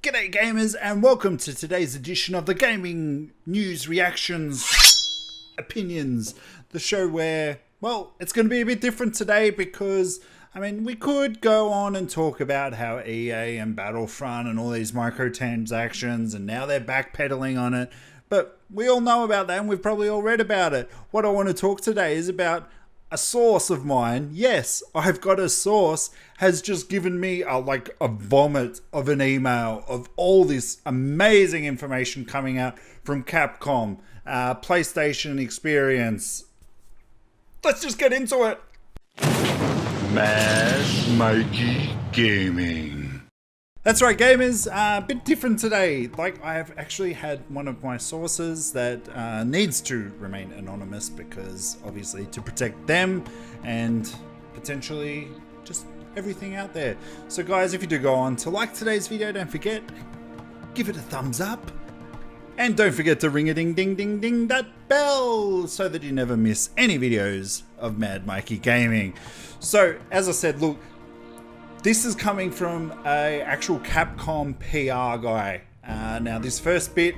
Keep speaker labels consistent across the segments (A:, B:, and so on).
A: G'day gamers and welcome to today's edition of the Gaming News Reactions Opinions, the show where, well, it's going to be a bit different today because, I mean, we could go on and talk about how EA and Battlefront and all these microtransactions and now they're backpedaling on it, but we all know about that and we've probably all read about it. What I want to talk today is about a source of mine. Yes, I've got a source, has just given me a vomit of an email of all this amazing information coming out from Capcom, PlayStation experience. Let's just get into it.
B: Mass Mikeey Gaming.
A: That's right, gamers. A bit different today. I have actually had one of my sources that needs to remain anonymous because obviously to protect them and potentially just everything out there. So guys, if you do go on to like today's video, don't forget, give it a thumbs up. And don't forget to ring a ding ding ding ding that bell so that you never miss any videos of Mad Mikeey Gaming. So as I said, look, this is coming from an actual Capcom PR guy. Now this first bit,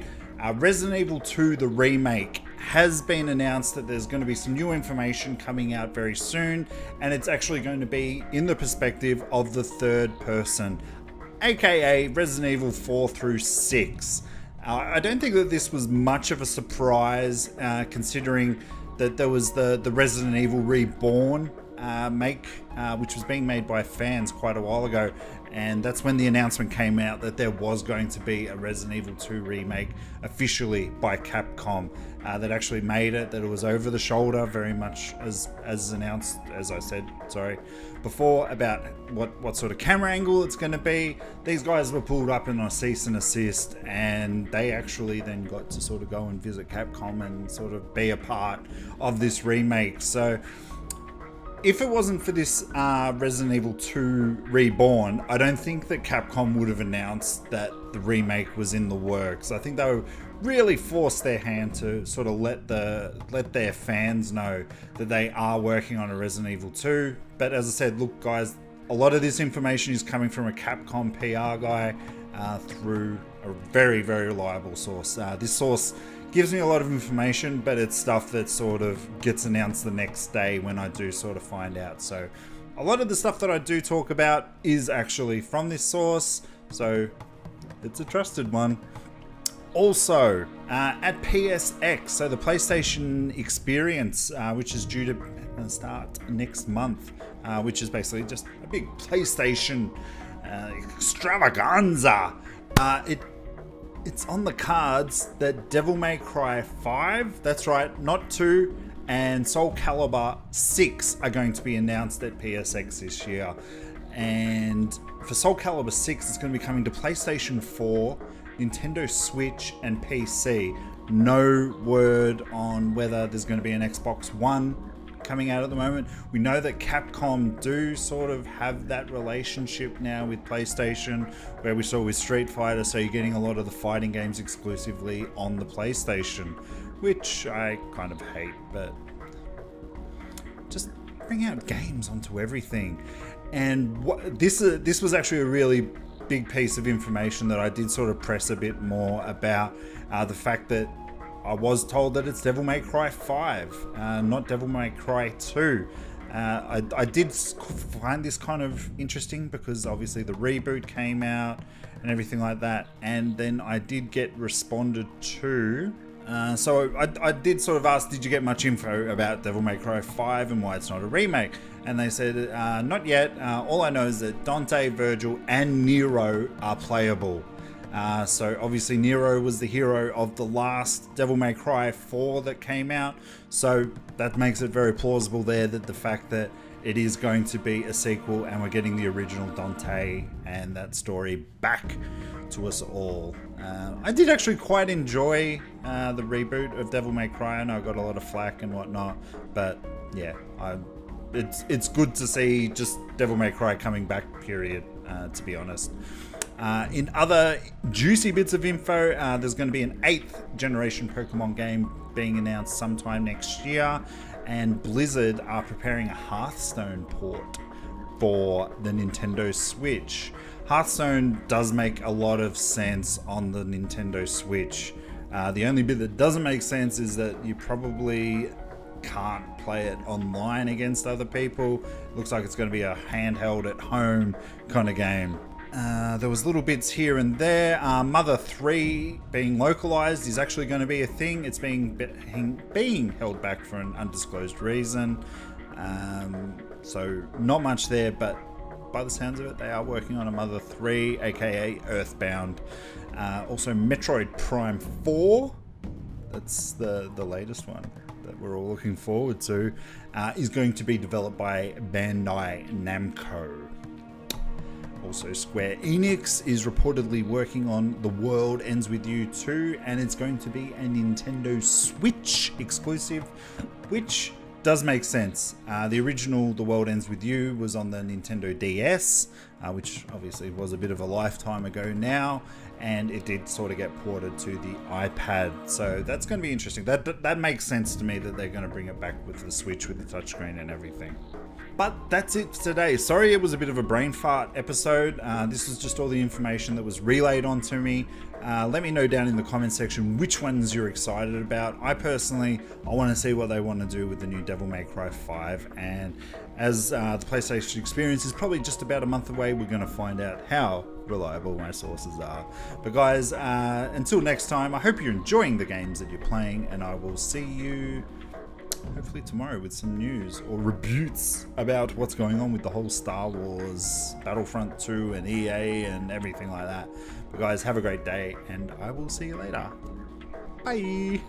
A: Resident Evil 2, the remake, has been announced that there's going to be some new information coming out very soon, and it's actually going to be in the perspective of the third person, aka Resident Evil 4 through 6. I don't think that this was much of a surprise, considering that there was the Resident Evil Reborn which was being made by fans quite a while ago, and that's when the announcement came out that there was going to be a Resident Evil 2 remake officially by Capcom that actually made it, that it was over the shoulder, very much as announced, as I said, before, about what sort of camera angle it's going to be. These guys were pulled up in a cease and desist, and they actually then got to sort of go and visit Capcom and sort of be a part of this remake. So if it wasn't for this Resident Evil 2 Reborn, I don't think that Capcom would have announced that the remake was in the works. I think they would really force their hand to sort of let their fans know that they are working on a Resident Evil 2. But as I said, look guys, a lot of this information is coming from a Capcom PR guy through a very, very reliable source. This source gives me a lot of information, but it's stuff that sort of gets announced the next day when I do sort of find out. So a lot of the stuff that I do talk about is actually from this source, so it's a trusted one. Also, at PSX, so the PlayStation experience, which is due to start next month, which is basically just a big PlayStation extravaganza. It's on the cards that Devil May Cry 5, that's right, not 2, and Soul Calibur 6 are going to be announced at PSX this year. And for Soul Calibur 6, it's going to be coming to PlayStation 4, Nintendo Switch, and PC. No word on whether there's going to be an Xbox One coming out at the moment. We know that Capcom do sort of have that relationship now with PlayStation, where we saw with Street Fighter, so you're getting a lot of the fighting games exclusively on the PlayStation, which I kind of hate, but just bring out games onto everything. And this was actually a really big piece of information that I did sort of press a bit more about, the fact that I was told that it's Devil May Cry 5, not Devil May Cry 2. I did find this kind of interesting because obviously the reboot came out and everything like that, and then I did get responded to. So I did sort of ask, did you get much info about Devil May Cry 5 and why it's not a remake? And they said, not yet. All I know is that Dante, Virgil, and Nero are playable. So obviously Nero was the hero of the last Devil May Cry 4 that came out, so that makes it very plausible there that the fact that it is going to be a sequel and we're getting the original Dante and that story back to us all. I did actually quite enjoy the reboot of Devil May Cry. I know I got a lot of flack and whatnot, but yeah, it's good to see just Devil May Cry coming back, period, to be honest. In other juicy bits of info, there's going to be an 8th generation Pokemon game being announced sometime next year, and Blizzard are preparing a Hearthstone port for the Nintendo Switch. Hearthstone does make a lot of sense on the Nintendo Switch. The only bit that doesn't make sense is that you probably can't play it online against other people. Looks like it's going to be a handheld at home kind of game. There was little bits here and there. Mother 3 being localized is actually going to be a thing. It's being held back for an undisclosed reason. So not much there, but by the sounds of it, they are working on a Mother 3, aka Earthbound. Also Metroid Prime 4, that's the latest one that we're all looking forward to, is going to be developed by Bandai Namco. Also, Square Enix is reportedly working on The World Ends With You 2, and it's going to be a Nintendo Switch exclusive, which does make sense. The original The World Ends With You was on the Nintendo DS, which obviously was a bit of a lifetime ago now, and it did sort of get ported to the iPad. So that's going to be interesting. That makes sense to me that they're going to bring it back with the Switch, with the touchscreen and everything. But that's it for today. Sorry it was a bit of a brain fart episode. This was just all the information that was relayed onto me. Let me know down in the comment section which ones you're excited about. I want to see what they want to do with the new Devil May Cry 5. And as the PlayStation experience is probably just about a month away, we're going to find out how reliable my sources are. But guys, until next time, I hope you're enjoying the games that you're playing, and I will see you hopefully tomorrow with some news or rebutts about what's going on with the whole Star Wars, Battlefront 2 and EA and everything like that. But guys, have a great day, and I will see you later. Bye!